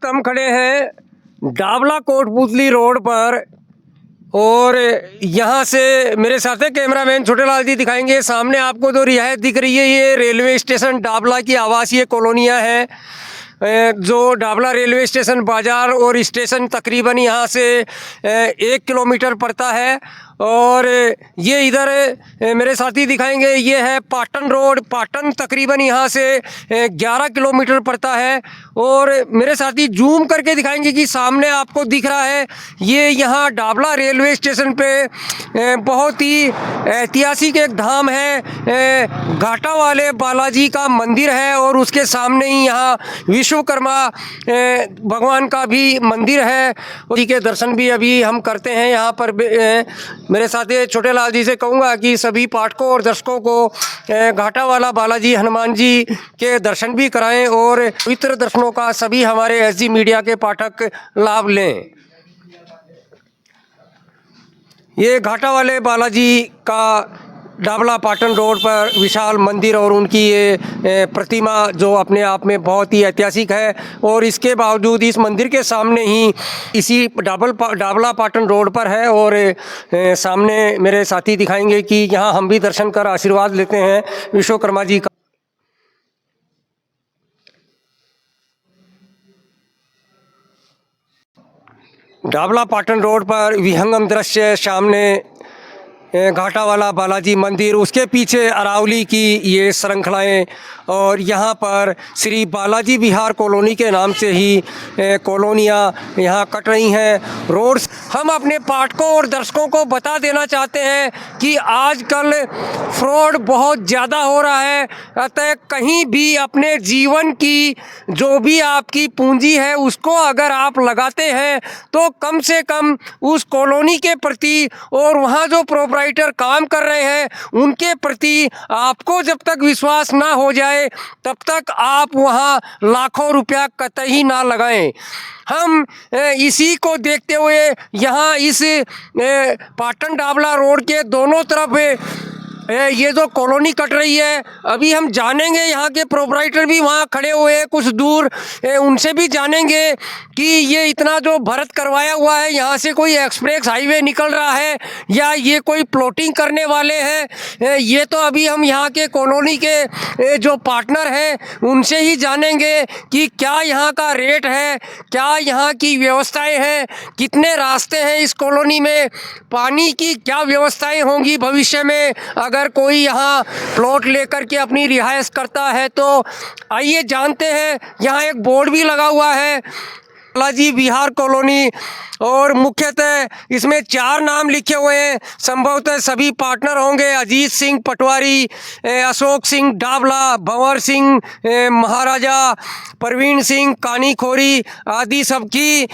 वक्त हम खड़े हैं डाबला कोटपुतली रोड पर और यहाँ से मेरे साथ है कैमरामैन छोटेलाल जी दिखाएंगे। सामने आपको जो रिहायत दिख रही है ये रेलवे स्टेशन डाबला की आवासीय कॉलोनियाँ हैं। जो डाबला रेलवे स्टेशन बाज़ार और स्टेशन तकरीबन यहाँ से 1 किलोमीटर पड़ता है। और ये इधर मेरे साथी दिखाएंगे, ये है पाटन रोड। पाटन तकरीबन यहाँ से 11 किलोमीटर पड़ता है। और मेरे साथी जूम करके दिखाएंगे कि सामने आपको दिख रहा है ये यहाँ डाबला रेलवे स्टेशन पे बहुत ही ऐतिहासिक एक धाम है, घाटा वाले बालाजी का मंदिर है। और उसके सामने ही यहाँ विश्वकर्मा भगवान का भी मंदिर है, उसी के दर्शन भी अभी हम करते हैं यहाँ पर। मेरे साथी छोटेलाल जी से कहूँगा कि सभी पाठकों और दर्शकों को घाटा वाला बालाजी हनुमान जी के दर्शन भी कराएं और पवित्र दर्शनों का सभी हमारे एसजी मीडिया के पाठक लाभ लें। ये घाटा वाले बालाजी का डाबला पाटन रोड पर विशाल मंदिर और उनकी ये प्रतिमा जो अपने आप में बहुत ही ऐतिहासिक है। और इसके बावजूद इस मंदिर के सामने ही इसी डाबला पाटन रोड पर है। और सामने मेरे साथी दिखाएंगे कि यहाँ हम भी दर्शन कर आशीर्वाद लेते हैं विश्वकर्मा जी का। डाबला पाटन रोड पर विहंगम दृश्य, सामने घाटा वाला बालाजी मंदिर, उसके पीछे अरावली की ये श्रृंखलाएँ। और यहाँ पर श्री बालाजी विहार कॉलोनी के नाम से ही कॉलोनियाँ यहाँ कट रही हैं। रोड्स हम अपने पाठकों और दर्शकों को बता देना चाहते हैं कि आजकल फ्रॉड बहुत ज़्यादा हो रहा है। अतः कहीं भी अपने जीवन की जो भी आपकी पूंजी है उसको अगर आप लगाते हैं तो कम से कम उस कॉलोनी के प्रति और वहाँ जो प्रोपराइटर काम कर रहे हैं उनके प्रति आपको जब तक विश्वास ना हो जाए तब तक आप वहाँ लाखों रुपया कतई ना लगाएं। हम इसी को देखते हुए यहाँ इस पाटन डाबला रोड के दोनों तरफ ये जो कॉलोनी कट रही है, अभी हम जानेंगे, यहाँ के प्रोपराइटर भी वहाँ खड़े हुए हैं कुछ दूर, उनसे भी जानेंगे कि ये इतना जो भरत करवाया हुआ है, यहाँ से कोई एक्सप्रेस हाईवे निकल रहा है या ये कोई प्लॉटिंग करने वाले हैं। ये तो अभी हम यहाँ के कॉलोनी के जो पार्टनर हैं उनसे ही जानेंगे कि क्या यहाँ का रेट है, क्या यहाँ की व्यवस्थाएं हैं, कितने रास्ते हैं इस कॉलोनी में, पानी की क्या व्यवस्थाएं होंगी भविष्य में अगर कोई यहाँ प्लॉट लेकर के अपनी रिहाइश करता है। तो आइए जानते हैं। यहाँ एक बोर्ड भी लगा हुआ है बालाजी विहार कॉलोनी और मुख्यतः इसमें 4 नाम लिखे हुए हैं। संभवतः सभी पार्टनर होंगे, अजीत सिंह पटवारी, अशोक सिंह डाबला, भंवर सिंह महाराजा, प्रवीण सिंह कानीखोरी आदि सबकी।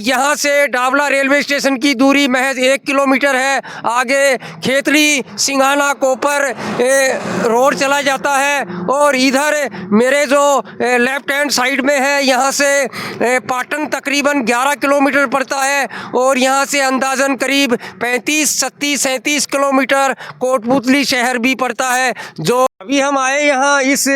यहाँ से डाबला रेलवे स्टेशन की दूरी महज 1 किलोमीटर है। आगे खेतड़ी सिंघाना कोपर रोड चला जाता है। और इधर मेरे जो लेफ्ट हैंड साइड में है यहाँ से पाटन तकरीबन 11 किलोमीटर पड़ता है। और यहाँ से अंदाजन करीब 35, 37, 37 किलोमीटर कोटपुतली शहर भी पड़ता है। जो अभी हम आए यहाँ इस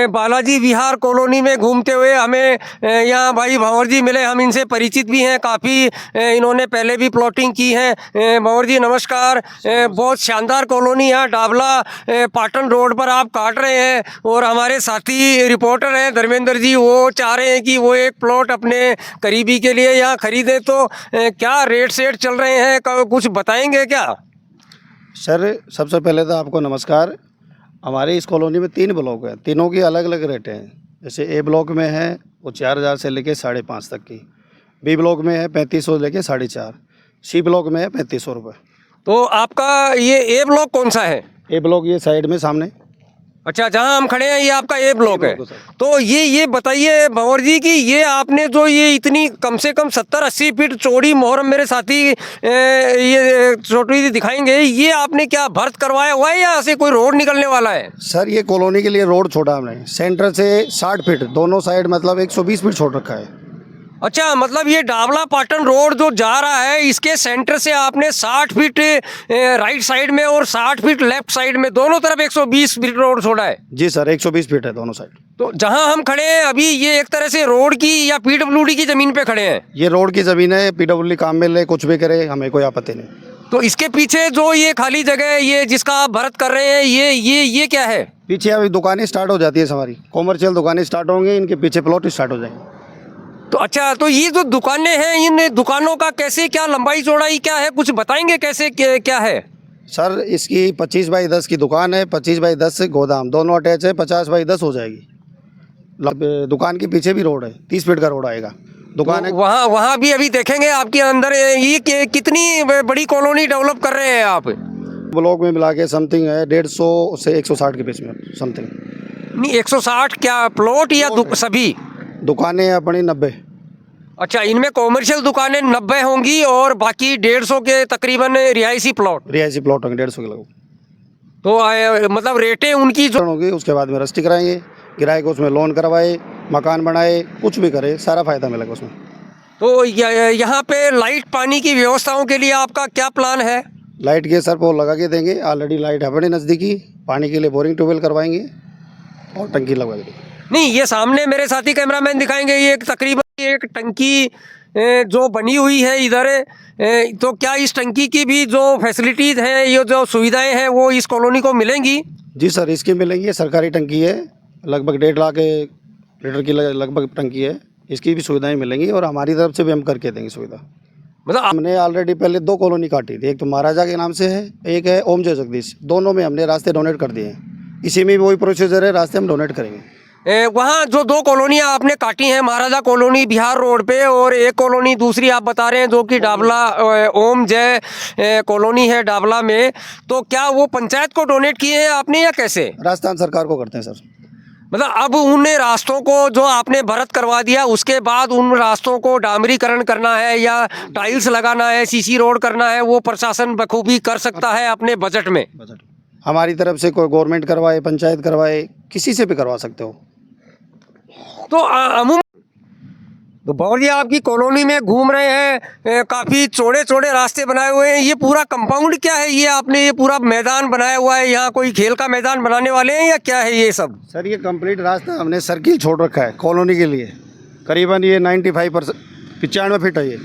बालाजी विहार कॉलोनी में घूमते हुए, हमें यहाँ भाई भंवर जी मिले, हम इनसे परिचित भी हैं काफ़ी, इन्होंने पहले भी प्लॉटिंग की है। भंवर जी नमस्कार। बहुत शानदार कॉलोनी है डाबला पाटन रोड पर आप काट रहे हैं। और हमारे साथी रिपोर्टर हैं धर्मेंद्र जी, वो चाह रहे हैं कि वो एक प्लॉट अपने करीबी के लिए यहाँ खरीदें। तो क्या रेट सेट चल रहे हैं, कुछ बताएंगे क्या? सर सबसे पहले तो आपको नमस्कार। हमारे इस कॉलोनी में 3 ब्लॉक हैं, तीनों की अलग अलग रेट हैं। जैसे ए ब्लॉक में है वो 4000 से लेके 5.5 तक की, बी ब्लॉक में है 3500 से लेके 4.5, सी ब्लॉक में है 3500 रुपये। तो आपका ये ए ब्लॉक कौन सा है? ए ब्लॉक ये साइड में सामने। अच्छा, जहाँ हम खड़े हैं ये आपका ए ब्लॉक है। तो ये बताइए भंवर जी कि ये आपने जो ये इतनी कम से कम 70-80 फीट चौड़ी मोहरम, मेरे साथी ये छोटी दिखाएंगे, ये आपने क्या भर्त करवाया हुआ है या ऐसे कोई रोड निकलने वाला है? सर ये कॉलोनी के लिए रोड छोड़ा हमने, सेंटर से 60 फीट दोनों साइड, मतलब 120 फीट छोड़ रखा है। अच्छा, मतलब ये डाबला पाटन रोड जो जा रहा है इसके सेंटर से आपने 60 फीट राइट साइड में और 60 फीट लेफ्ट साइड में, दोनों तरफ 120 फीट रोड छोड़ा है? जी सर, 120 फीट है दोनों साइड। तो जहां हम खड़े हैं अभी ये एक तरह से रोड की या पीडब्ल्यूडी की ज़मीन पे खड़े हैं। ये रोड की ज़मीन है, पीडब्ल्यूडी काम में ले, कुछ भी करे, हमें कोई आपत्ति नहीं। तो इसके पीछे जो ये खाली जगह है, ये जिसका आप भरत कर रहे हैं, ये क्या है? पीछे अभी दुकानें स्टार्ट हो जाती है हमारी, कॉमर्शियल दुकानें स्टार्ट होंगी, इनके पीछे प्लॉट स्टार्ट हो जाएंगे। तो अच्छा, तो ये जो दुकानें हैं, इन दुकानों का कैसे, क्या लंबाई चौड़ाई क्या है, कुछ बताएंगे कैसे क्या है? सर इसकी 25 बाई 10 की दुकान है, 25 बाई 10 से गोदाम, दोनों अटैच है, 50 बाई 10 हो जाएगी। दुकान के पीछे भी रोड है, 30 फीट का रोड आएगा। दुकान है वहाँ भी अभी देखेंगे आपके अंदर। ये कितनी बड़ी कॉलोनी डेवलप कर रहे हैं आप? ब्लॉक में मिला के समथिंग है 150 से 160 के बीच में समथिंग। नहीं, 160 क्या प्लॉट या सभी दुकानें हैं अपनी 90। अच्छा, इनमें कॉमर्शियल दुकानें 90 होंगी और बाकी 150 के तकरीबन रिहायशी प्लॉट होंगे 150 के लगभग। तो मतलब रेटें उनकी जो होगी, उसके बाद में रजिस्ट्री कराएंगे, किराए को उसमें लोन करवाए, मकान बनाए, कुछ भी करे, सारा फायदा मिलेगा उसमें। तो यहाँ पे लाइट पानी की व्यवस्थाओं के लिए आपका क्या प्लान है? लाइट के सर वो लगा के देंगे, ऑलरेडी लाइट है अपने नज़दीकी, पानी के लिए बोरिंग ट्यूबवेल करवाएंगे और टंकी लगवा देंगे। नहीं, ये सामने मेरे साथी कैमरामैन दिखाएंगे, ये तकरीबन एक टंकी जो बनी हुई है इधर। तो क्या इस टंकी की भी जो फैसिलिटीज़ हैं, ये जो सुविधाएं हैं, वो इस कॉलोनी को मिलेंगी? जी सर, इसकी मिलेंगी। सरकारी टंकी है, लगभग 1.5 लाख लीटर की लगभग टंकी है, इसकी भी सुविधाएं मिलेंगी और हमारी तरफ से भी हम करके देंगे सुविधा। मतलब हमने ऑलरेडी पहले 2 कॉलोनी काटी थी, एक तो महाराजा के नाम से है, एक है ओम जय जगदीश, दोनों में हमने रास्ते डोनेट कर दिए हैं। इसी में भी वही प्रोसीजर है, रास्ते हम डोनेट करेंगे। वहाँ जो 2 कॉलोनियाँ आपने काटी हैं, महाराजा कॉलोनी बिहार रोड पे और एक कॉलोनी दूसरी आप बता रहे हैं जो कि डाबला ओम जय कॉलोनी है डाबला में, तो क्या वो पंचायत को डोनेट किए हैं आपने या कैसे? राजस्थान सरकार को करते हैं सर। मतलब अब उन रास्तों को जो आपने भरत करवा दिया, उसके बाद उन रास्तों को डामरीकरण करना है या टाइल्स लगाना है, सीसी रोड करना है, वो प्रशासन बखूबी कर सकता है अपने बजट में। हमारी तरफ से कोई गवर्नमेंट करवाए, पंचायत करवाए, किसी से भी करवा सकते हो। तो अमूमन तो बावली आपकी कॉलोनी में घूम रहे हैं, काफ़ी चौड़े चौड़े रास्ते बनाए हुए हैं। ये पूरा कंपाउंड क्या है? ये आपने ये पूरा मैदान बनाया हुआ है, यहाँ कोई खेल का मैदान बनाने वाले हैं या क्या है ये सब? सर ये कंप्लीट रास्ता हमने सर्किल छोड़ रखा है कॉलोनी के लिए, करीबन ये 95% 95 फीट है ये।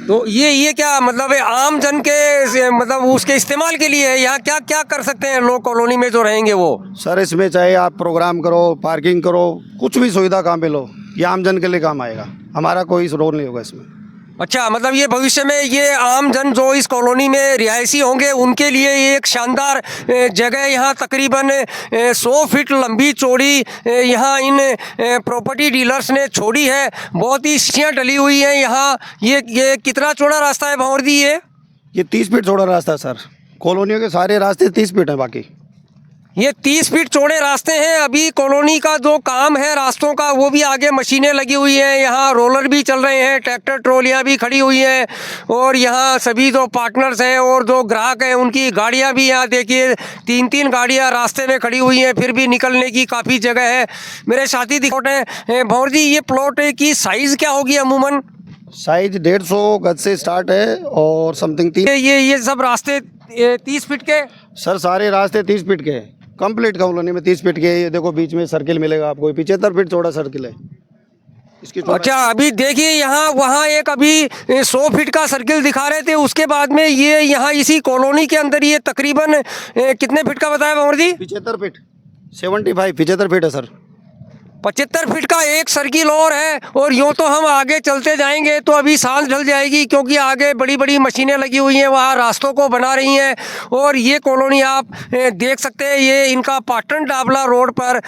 तो ये क्या मतलब है, आम जन के मतलब उसके इस्तेमाल के लिए है? यहाँ क्या क्या कर सकते हैं लोग कॉलोनी में जो रहेंगे वो? सर इसमें चाहे आप प्रोग्राम करो, पार्किंग करो, कुछ भी सुविधा काम पे लो, ये आम जन के लिए काम आएगा, हमारा कोई रोल नहीं होगा इसमें। अच्छा, मतलब ये भविष्य में ये आम जन जो इस कॉलोनी में रिहायशी होंगे उनके लिए ये एक शानदार जगह, यहाँ तकरीबन 100 फीट लंबी चौड़ी यहाँ इन प्रॉपर्टी डीलर्स ने छोड़ी है। बहुत ही सीढ़ियाँ डली हुई हैं यहाँ। ये कितना चौड़ा रास्ता है भंवर दी? ये 30 फीट चौड़ा रास्ता है सर, कॉलोनियों के सारे रास्ते 30 फीट हैं, बाकी ये 30 फीट चौड़े रास्ते हैं। अभी कॉलोनी का जो काम है रास्तों का, वो भी आगे मशीनें लगी हुई हैं, यहाँ रोलर भी चल रहे हैं, ट्रैक्टर ट्रॉलियाँ भी खड़ी हुई हैं और यहाँ सभी जो पार्टनर्स हैं और जो ग्राहक हैं उनकी गाड़ियाँ भी, यहाँ देखिए 3-3 गाड़ियाँ रास्ते में खड़ी हुई हैं, फिर भी निकलने की काफ़ी जगह है। मेरे साथी दिखाते हैं। भंवर जी, ये प्लॉट की साइज़ क्या होगी अमूमन? साइज 150 गज से स्टार्ट है और समथिंग 3। ये सब रास्ते 30 फीट के? सर सारे रास्ते 30 फीट के हैं, कंप्लीट कॉलोनी में 30 फीट के। ये देखो बीच में सर्किल मिलेगा आपको, 75 फीट चौड़ा सर्किल है इसकी। अच्छा, अभी देखिए यहाँ वहाँ एक अभी 100 फीट का सर्किल दिखा रहे थे, उसके बाद में ये यहाँ इसी कॉलोनी के अंदर ये तकरीबन कितने फीट का बताया भंवर जी? 75 फीट 75 फीट है सर। 75 फीट का एक सर्किल और है और यूँ तो हम आगे चलते जाएंगे तो अभी सांस ढल जाएगी, क्योंकि आगे बड़ी बड़ी मशीनें लगी हुई हैं, वहाँ रास्तों को बना रही हैं। और ये कॉलोनी आप देख सकते हैं, ये इनका पाटन डाबला रोड पर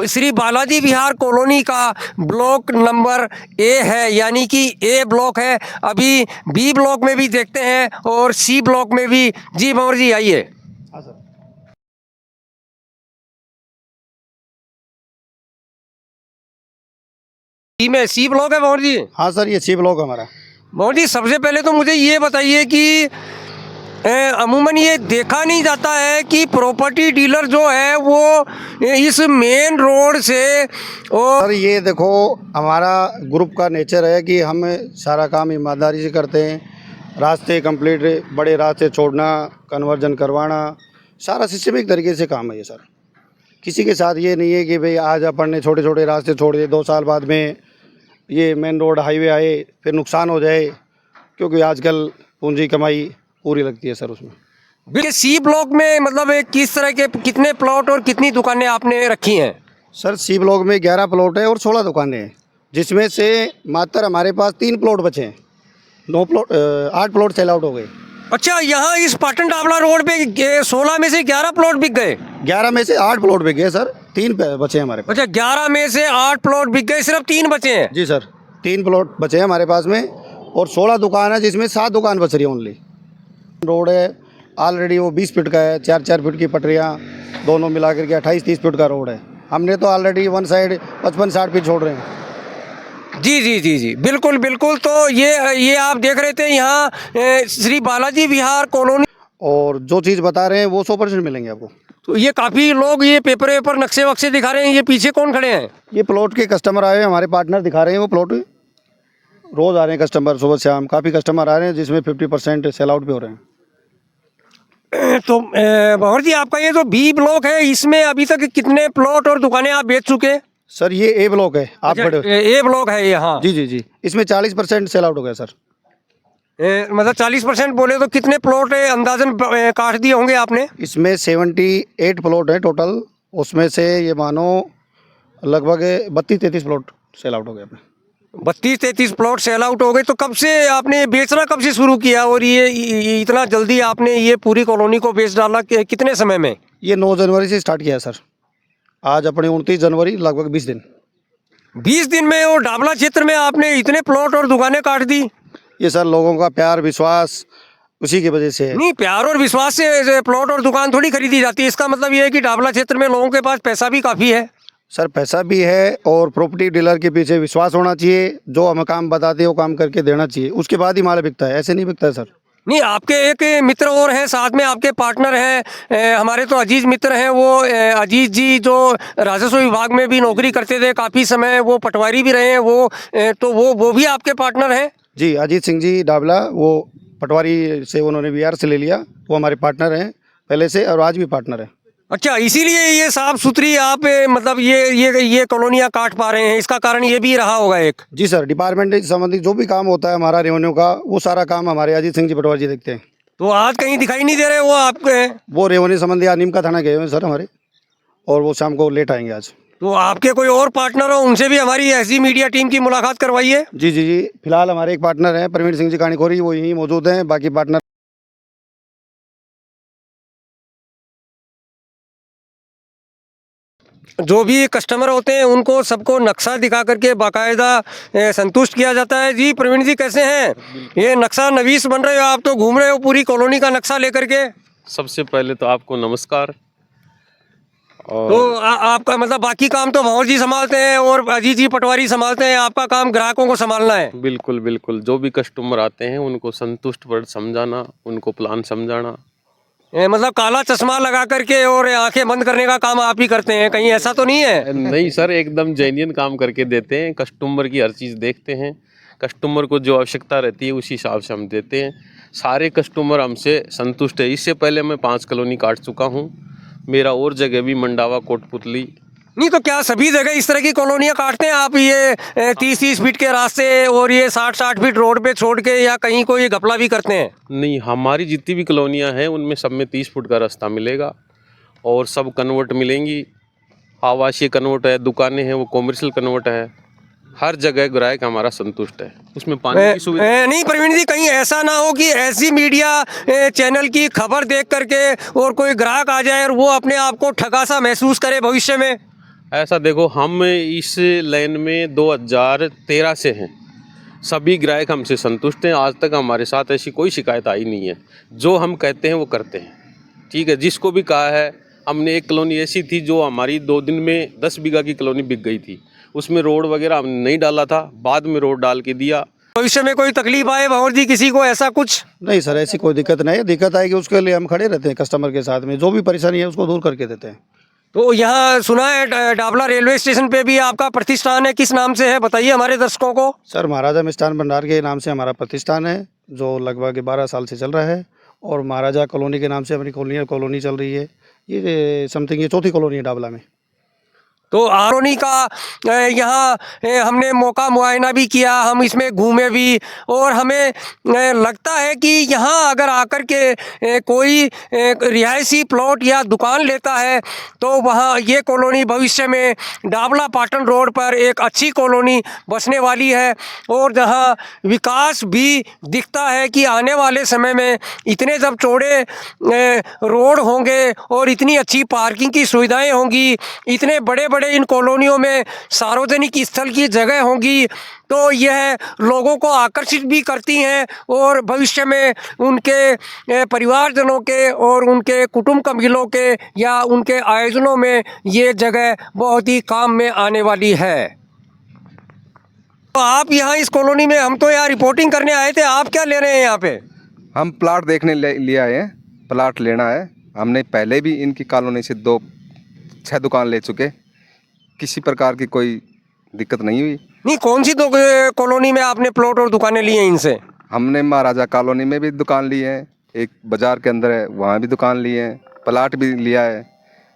श्री बालाजी विहार कॉलोनी का ब्लॉक नंबर ए है, यानी कि ए ब्लॉक है। अभी बी ब्लॉक में भी देखते हैं और सी ब्लॉक में भी। जी भंवर जी आइए। हाँ सर। सी ब्लॉक है भंवर जी? हाँ सर, ये सी ब्लॉक हमारा। भंवर जी, सबसे पहले तो मुझे ये बताइए कि अमूमन ये देखा नहीं जाता है कि प्रॉपर्टी डीलर जो है वो इस मेन रोड से, और सर ये देखो हमारा ग्रुप का नेचर है कि हम सारा काम ईमानदारी से करते हैं। रास्ते कंप्लीट, बड़े रास्ते छोड़ना, कन्वर्जन करवाना, सारा सिस्टमिक तरीके से काम है ये सर। किसी के साथ ये नहीं है कि भाई आज अपन ने छोटे छोटे रास्ते छोड़ दिए, 2 साल बाद में ये मेन रोड हाईवे आए फिर नुकसान हो जाए, क्योंकि आजकल पूंजी कमाई पूरी लगती है सर उसमें। सी ब्लॉक में मतलब किस तरह के कितने प्लॉट और कितनी दुकानें आपने रखी हैं? सर सी ब्लॉक में 11 प्लॉट है और 16 दुकानें हैं, जिसमें से मात्र हमारे पास 3 प्लॉट बचे हैं। 8 प्लॉट सेल आउट हो गए। अच्छा, यहाँ इस पाटन डाबला रोड पे 16 में से 11 प्लॉट बिक गए? 11 में से 8 प्लॉट बिक गए सर, 3 बचे हैं हमारे पास। अच्छा, 11 में से 8 प्लॉट बिक गए, सिर्फ 3 बचे हैं? जी सर, 3 प्लॉट बचे हैं हमारे पास में और 16 दुकान है, जिसमें 7 दुकान बच रही है ओनली। रोड है ऑलरेडी वो 20 फीट का है, 4-4 फीट की पटरियाँ दोनों मिला करके 28-30 फीट का रोड है। हमने तो ऑलरेडी वन साइड 55-60 फीट छोड़ रहे हैं। जी जी जी जी, बिल्कुल बिल्कुल। तो ये आप देख रहे थे यहाँ श्री बालाजी विहार कॉलोनी, और जो चीज़ बता रहे हैं वो 100% मिलेंगे आपको। तो ये काफ़ी लोग ये पेपर नक्शे वक्शे दिखा रहे हैं। ये पीछे कौन खड़े हैं? ये प्लॉट के कस्टमर आए हैं, हमारे पार्टनर दिखा रहे हैं वो प्लॉट। रोज़ आ रहे हैं कस्टमर, सुबह शाम काफ़ी कस्टमर आ रहे हैं, जिसमें 50% सेल आउट भी हो रहे हैं। तो भंवर जी, आपका ये जो बी ब्लॉक है, इसमें अभी तक कितने प्लॉट और दुकानें आप बेच चुके हैं? सर ये ए ब्लॉक है, आप अच्छा, ए ब्लॉक है ये? हाँ जी जी जी, इसमें 40% सेल आउट हो गया सर। मतलब 40% बोले तो कितने प्लॉट अंदाजन काट दिए होंगे आपने? इसमें 78 प्लॉट है टोटल, उसमें से ये मानो लगभग 32-33 प्लॉट सेल आउट हो गए अपने। 32-33 प्लॉट सेल आउट हो गए। तो कब से आपने बेचना कब से शुरू किया और ये इतना जल्दी आपने ये पूरी कॉलोनी को बेच डाला, कितने समय में? ये 9 जनवरी से स्टार्ट किया है सर, आज अपने 29 जनवरी, लगभग 20 दिन। 20 दिन में और डाबला क्षेत्र में आपने इतने प्लॉट और दुकानें काट दी? ये सर लोगों का प्यार विश्वास उसी की वजह से है। नहीं, प्यार और विश्वास से प्लॉट और दुकान थोड़ी खरीदी जाती है। इसका मतलब ये है कि डाबला क्षेत्र में लोगों के पास पैसा भी काफ़ी है। सर पैसा भी है और प्रॉपर्टी डीलर के पीछे विश्वास होना चाहिए, जो हमें काम बताते हैं वो काम करके देना चाहिए, उसके बाद ही माल बिकता है, ऐसे नहीं बिकता है सर। नहीं, आपके एक मित्र और हैं साथ में, आपके पार्टनर हैं, हमारे तो अजीज मित्र हैं वो, अजीज जी जो राजस्व विभाग में भी नौकरी करते थे काफ़ी समय, वो पटवारी भी रहे हैं वो, तो वो भी आपके पार्टनर हैं? जी, अजीत सिंह जी डाबला, वो पटवारी से उन्होंने बिहार से ले लिया, वो हमारे पार्टनर हैं पहले से और आज भी पार्टनर हैं। अच्छा, इसीलिए ये साफ सुथरी आप मतलब ये कॉलोनियाँ काट पा रहे हैं, इसका कारण ये भी रहा होगा एक? जी सर, डिपार्टमेंट संबंधित जो भी काम होता है हमारा रेवेन्यू का, वो सारा काम हमारे अजीत सिंह जी पटवारी जी देखते हैं। तो आज कहीं दिखाई नहीं दे रहे वो आपके? वो रेवेन्यू संबंधी आज नीम का थाना गए हुए हैं सर हमारे, और वो शाम को लेट आएंगे आज। तो आपके कोई और पार्टनर हो, उनसे भी हमारी ऐसी मीडिया टीम की मुलाकात करवाइए। जी जी जी, फिलहाल हमारे एक पार्टनर हैं प्रवीण सिंह जी कानीखोरी, वो यहीं मौजूद हैं, बाकी पार्टनर जो भी कस्टमर होते हैं उनको सबको नक्शा दिखा करके बाकायदा संतुष्ट किया जाता है। जी प्रवीण जी, कैसे हैं? ये नक्शा नवीस बन रहे हो आप, तो घूम रहे हो पूरी कॉलोनी का नक्शा लेकर के। सबसे पहले तो आपको नमस्कार। और तो आपका मतलब बाकी काम तो भंवर जी संभालते हैं और अजीत जी पटवारी संभालते हैं, आपका काम ग्राहकों को संभालना है? बिल्कुल बिल्कुल, जो भी कस्टमर आते हैं उनको संतुष्ट वर्ड समझाना, उनको प्लान समझाना। मतलब काला चश्मा लगा करके और आंखें बंद करने का काम आप ही करते हैं, कहीं ऐसा तो नहीं है? नहीं सर, एकदम जेन्युइन काम करके देते हैं, कस्टमर की हर चीज़ देखते हैं, कस्टमर को जो आवश्यकता रहती है उसी हिसाब से हम देते हैं। सारे कस्टमर हमसे संतुष्ट है। इससे पहले मैं 5 कॉलोनी काट चुका हूँ, मेरा और जगह भी मंडावा कोटपुतली। नहीं, तो क्या सभी जगह इस तरह की कॉलोनियाँ काटते हैं आप, ये 30-30 फीट के रास्ते और ये 60-60 फीट रोड पे छोड़ के, या कहीं कोई घपला भी करते हैं? नहीं, हमारी जितनी भी कॉलोनियाँ हैं उनमें सब में 30 फुट का रास्ता मिलेगा और सब कन्वर्ट मिलेंगी। आवासीय कन्वर्ट है, दुकानें हैं वो कॉमर्शियल कन्वर्ट है, हर जगह ग्राहक हमारा संतुष्ट है। उसमें पानी की सुविधा नहीं प्रवीण जी, कहीं ऐसा ना हो कि ऐसी मीडिया चैनल की खबर देख करके और कोई ग्राहक आ जाए और वो अपने आप को ठगा सा महसूस करे भविष्य में? ऐसा देखो, हम इस लाइन में 2013 से हैं, सभी ग्राहक हमसे संतुष्ट हैं। आज तक हमारे साथ ऐसी कोई शिकायत आई नहीं है। जो हम कहते हैं वो करते हैं, ठीक है। जिसको भी कहा है, हमने एक कॉलोनी ऐसी थी जो हमारी 2 दिन में 10 बीघा की कॉलोनी बिक गई थी, उसमें रोड वगैरह हमने नहीं डाला था, बाद में रोड डाल के दिया। भविष्य में कोई तकलीफ आए भंवर जी किसी को, ऐसा कुछ? नहीं सर, ऐसी कोई दिक्कत नहीं है। दिक्कत आएगी उसके लिए हम खड़े रहते हैं कस्टमर के साथ में, जो भी परेशानी है उसको दूर करके देते हैं। तो यहाँ सुना है डाबला रेलवे स्टेशन पे भी आपका प्रतिष्ठान है, किस नाम से है बताइए हमारे दर्शकों को। सर महाराजा मिष्ठान भंडार के नाम से हमारा प्रतिष्ठान है, जो लगभग 12 साल से चल रहा है, और महाराजा कॉलोनी के नाम से हमारी कॉलोनी चल रही है, ये समथिंग ये चौथी कॉलोनी है डाबला में। तो कॉलोनी का यहाँ हमने मौका मुआयना भी किया, हम इसमें घूमे भी, और हमें लगता है कि यहाँ अगर आकर के कोई रिहायशी प्लॉट या दुकान लेता है तो वहाँ ये कॉलोनी भविष्य में डाबला पाटन रोड पर एक अच्छी कॉलोनी बसने वाली है, और जहाँ विकास भी दिखता है कि आने वाले समय में इतने जब चौड़े रोड होंगे और इतनी अच्छी पार्किंग की सुविधाएं होंगी, इतने बड़े बड़े इन कॉलोनियों में सार्वजनिक स्थल की जगह होंगी, तो यह लोगों को आकर्षित भी करती हैं और भविष्य में उनके परिवारजनों के और उनके कुटुंब कबीलों के या उनके आयोजनों में ये जगह बहुत ही काम में आने वाली है। तो आप यहाँ इस कॉलोनी में, हम तो यहाँ रिपोर्टिंग करने आए थे, आप क्या ले रहे हैं यहाँ पे? हम प्लाट देखने लिए आए हैं, प्लाट लेना है। हमने पहले भी इनकी कॉलोनी से 6 दुकान ले चुके, किसी प्रकार की कोई दिक्कत नहीं हुई। नहीं, कौन सी दो कॉलोनी में आपने प्लॉट और दुकानें ली हैं इनसे? हमने महाराजा कॉलोनी में भी दुकान ली है, एक बाज़ार के अंदर है वहाँ भी दुकान ली है, प्लाट भी लिया है,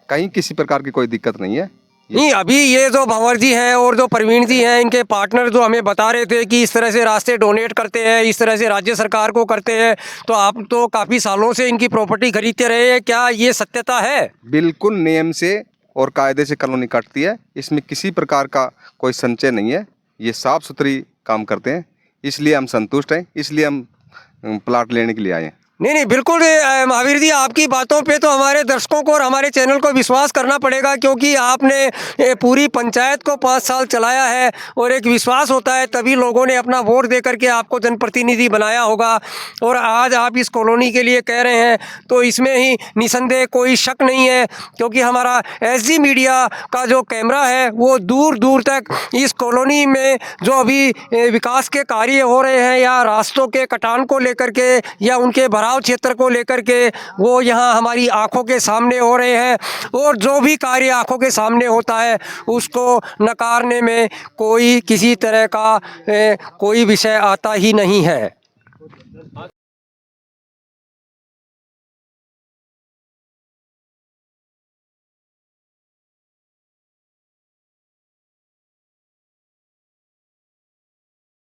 कहीं किसी प्रकार की कोई दिक्कत नहीं है। नहीं, अभी ये जो भंवर जी हैं और जो प्रवीण जी हैं, इनके पार्टनर जो हमें बता रहे थे कि इस तरह से रास्ते डोनेट करते हैं, इस तरह से राज्य सरकार को करते हैं, तो आप तो काफ़ी सालों से इनकी प्रॉपर्टी खरीदते रहे हैं, क्या ये सत्यता है? बिल्कुल नियम से और कायदे से कॉलोनी कटती है, इसमें किसी प्रकार का कोई संचय नहीं है, ये साफ़ सुथरी काम करते हैं, इसलिए हम संतुष्ट हैं, इसलिए हम प्लाट लेने के लिए आए हैं। नहीं, बिल्कुल महावीर जी, आपकी बातों पे तो हमारे दर्शकों को और हमारे चैनल को विश्वास करना पड़ेगा, क्योंकि आपने पूरी पंचायत को 5 साल चलाया है और एक विश्वास होता है तभी लोगों ने अपना वोट दे करके आपको जनप्रतिनिधि बनाया होगा। और आज आप इस कॉलोनी के लिए कह रहे हैं तो इसमें ही निसंदेह कोई शक नहीं है, क्योंकि हमारा SG मीडिया का जो कैमरा है वो दूर दूर तक इस कॉलोनी में जो अभी विकास के कार्य हो रहे हैं या रास्तों के कटान को लेकर के या उनके भराव क्षेत्र को लेकर के, वो यहाँ हमारी आंखों के सामने हो रहे हैं, और जो भी कार्य आंखों के सामने होता है उसको नकारने में कोई किसी तरह का कोई विषय आता ही नहीं है।